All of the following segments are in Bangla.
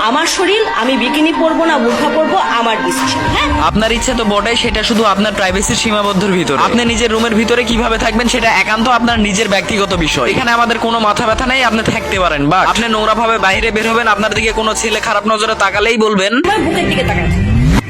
আমার শরীর, আমি বিকিনি পরবো না বোরখা পরবো আমার ডিসিশন। হ্যাঁ, আপনার ইচ্ছে তো বটেই, সেটা শুধু আপনার প্রাইভেসির সীমাবদ্ধের ভিতরে। আপনি নিজের রুমের ভিতরে কিভাবে থাকবেন সেটা একান্ত আপনার নিজের ব্যক্তিগত বিষয়। এখানে আমাদের কোনো মাথা ব্যথা নেই, আপনি থাকতে পারেন। বা আপনি নোংরা ভাবে বাইরে বের হবেন, আপনার দিকে কোনো ছেলে খারাপ নজরে তাকালেই বলবেন আমার বুকের দিকে তাকান।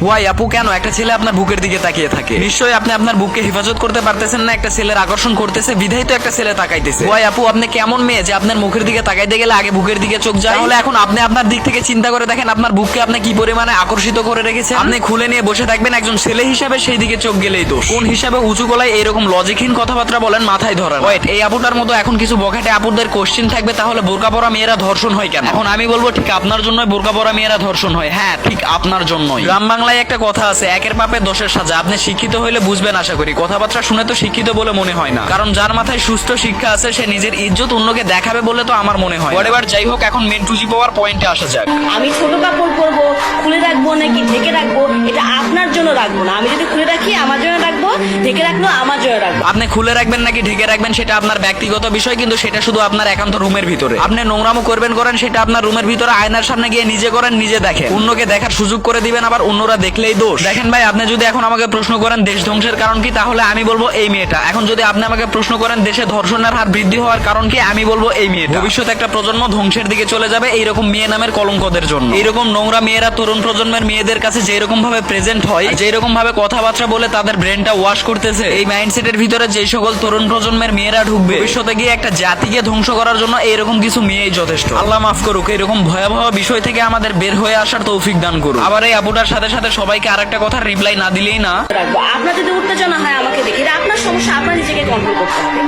ওয়াই আপু, কেন একটা ছেলে আপনার বুকের দিকে তাকিয়ে থাকে? নিশ্চয়ই আপনি আপনার বুককে হেফাজত করতে পারতেছেন না, একটা ছেলের আকর্ষণ করতেছে বিধাই তো একটা ছেলে তাকাইতেছে। ওয়াই আপু, আপনি কেমন মেয়ে যে আপনার মুখের দিকে তাকাইতে গেলে আগে বুকের দিকে চোখ যায়? তাহলে এখন আপনি আপনার দিক থেকে চিন্তা করে দেখেন, আপনার বুককে আপনি কি পরিমাণে আকর্ষিত করে রেখেছেন। আপনি খুলে নিয়ে বসে থাকবেন, একজন ছেলে হিসাবে সেই দিকে চোখ গেলেই দোষ। কোন হিসাবে উঁচু গলায় এরকম লজিকহীন কথাবার্তা বলেন, মাথায় ধরেন। ওয়েট, এই আপুটার মতো এখন কিছু বখাটে আপুদের কোশ্চেন থাকবে, তাহলে বোরকা পরা মেয়েরা ধর্ষণ হয় কেন? এখন আমি বলবো ঠিক আপনার জন্যই বোরকা পরা মেয়েরা ধর্ষণ হয়। হ্যাঁ, ঠিক আপনার জন্যই। গ্রাম বাংলায় একটা কথা আছে, একের পাপে দোষের সাজা। আপনি শিক্ষিত হইলে বুঝবেন আশা করি। কথাবার্তা শুনে তো শিক্ষিত বলে মনে হয় না, কারণ যার মাথায় সুস্থ শিক্ষা আছে সে নিজের ইজ্জত অন্যকে দেখাবে বলে তো আমার মনে হয়। এবার যাই হোক, এখন মেন টুজি পাওয়ার পয়েন্টে আসা যাক। আমি ছোট কাপড় পরবো, খুলে রাখবো নাকি ঢেকে রাখবো এটা আপনার জন্য রাখবো না। আমি যদি খুলে রাখি আমার জন্য রাখবো, ঢেকে রাখলো আমার জন্য রাখবো। আপনি খুলে রাখবেন নাকি ঢেকে রাখবেন সেটা আপনার ব্যক্তিগত বিষয়, কিন্তু সেটা শুধু আপনার একান্ত রুমের ভিতরে। আপনি নোংরামো করবেন করেন, সেটা আপনার রুমের ভিতরে আয়নার সামনে গিয়ে নিজে করেন, নিজে দেখেন। অন্যকে দেখার সুযোগ করে দিবেন, আবার অন্যরা দেখলেই দোষ। দেখেন ভাই, আপনি যদি এখন আমাকে প্রশ্ন করেন দেশ ধ্বংসের কারণ কি, তাহলে আমি বলবো এই মেয়েটা। এখন যদি আপনি আমাকে প্রশ্ন করেন দেশে ধর্ষণের হার বৃদ্ধি হওয়ার কারণ কি, আমি বলবো এই মেয়েটা। ভবিষ্যতে একটা প্রজন্ম ধ্বংসের দিকে চলে যাবে এইরকম মেয়ে নামের কলঙ্কদের জন্য। এইরকম নোংরা মেয়েরা তরুণ প্রজন্মের মেয়েদের কাছে যেরকম ভাবে প্রেজেন্ট হয়, যেরকম ভাবে কথাবার্তা বলে তাদের ব্রেনটা ওয়াশ করতেছে, এই মাইন্ডসেটের ভিতরে যে সকল তরুণ প্রজন্মের মেয়েরা ঢুকবে, ভবিষ্যতে গিয়ে একটা জাতিকে ধ্বংস করার জন্য এইরকম কিছু মেয়েই যথেষ্ট। আল্লাহ মাফ করুক, এরকম ভয়াবহ বিষয় থেকে আমাদের বের হয়ে আসার তৌফিক দান করুক। আবার এই আপুটার সাথে সাথে সবাইকে আরেকটা কথা রিপ্লাই না দিলেই না। রাখবো। আপনার যদি উত্তেজনা হয় আমাকে দেখে, এটা আপনার সমস্যা, আপনার নিজেকে কন্ট্রোল করতে হবে।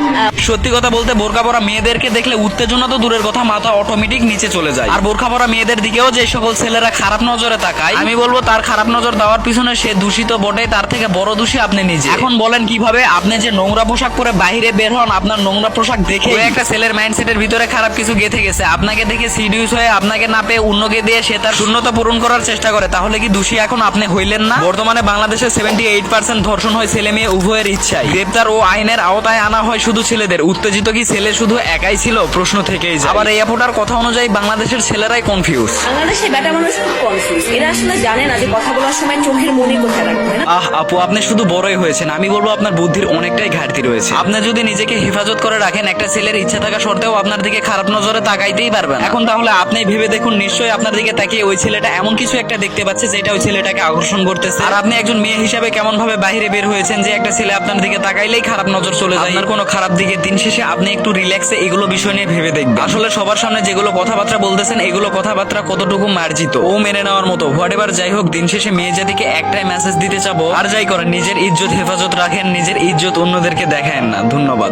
সত্যি কথা বলতে বোরকা পরা মেয়েদেরকে দেখলে উত্তেজনা তো দূরের কথা, মাথা অটোমেটিক নিচে চলে যায়। আর বোরকা পরা মেয়েদের দিকেও যে সকল ছেলেরা খারাপ নজরে তাকায়, আমি বলবো তার খারাপ নজর দেওয়ার পিছনে সে দূষিত বটে, তার থেকে বড় দোষী আপনি নিজে। এখন বলেন কিভাবে? আপনি যে নোংরা পোশাক পরে বাইরে বের হন, আপনার নোংরা পোশাক দেখে একটা ছেলের মাইন্ডসেটের ভিতরে খারাপ কিছু গেঁথে গেছে, আপনাকে দেখে সিডিউস হয়ে আপনাকে না পেয়ে অন্যকে দিয়ে সে তার শূন্যতা পূরণ করার চেষ্টা করে, তাহলে কি দোষী এখন আপনি হইলেন না? বর্তমানে বাংলাদেশে 78% ধর্ষণ হয় ছেলে মেয়ে উভয়ের ইচ্ছায়। গ্রেপ্তার ও আইনের আওতায় আনা হয় শুধু ছেলেদের। উত্তেজিত কি ছেলে শুধু একাই ছিল? প্রশ্ন থেকেই যায়। আবার এই আপুটার কথা অনুযায়ী বাংলাদেশের ছেলেরাই কনফিউজ। বাংলাদেশে বেটা মানুষ খুব কনফিউজ। এরা আসলে জানে না যে কথা বলার সময় চোখের মনি কোথায় রাখবে না। আপু, আপনি শুধু বড়ই হয়েছেন, আমি বলবো আপনার বুদ্ধির অনেকটাই ঘাটতি রয়েছে। আপনি যদি নিজেকে হেফাজত করে রাখেন, একটা ছেলের ইচ্ছা থাকা সত্ত্বেও আপনার দিকে খারাপ নজরে তাকাইতেই পারবেন। এখন তাহলে আপনি ভেবে দেখুন, নিশ্চয়ই আপনার দিকে তাকিয়ে ওই ছেলেটা এমন কিছু একটা দেখতে পাচ্ছে যেটা ওই ছেলেটাকে আকর্ষণ করতেছে। আর আপনি একজন মেয়ে হিসাবে কেমন ভাবে বাইরে বের হয়েছেন যে একটা ছেলে আপনার দিকে তাকাইলেই খারাপ নজর চলে যায়, আপনার কোনো খারাপ দিকে। দিন শেষে আপনি একটু রিল্যাক্সে এগুলো বিষয় নিয়ে ভেবে দেখবেন, আসলে সবার সামনে যেগুলো কথাবার্তা বলতেছেন এগুলো কথাবার্তা কতটুকু মার্জিত ও মেনে নেওয়ার মতো। হোয়াটএভার যাই হোক, দিন শেষে মেয়ে জাতিকে একটাই মেসেজ দিতে চাবো, আর যাই করেন নিজের ইজ্জত হেফাজত রাখেন, নিজের ইজ্জত অন্যদেরকে দেখায়েন না। ধন্যবাদ।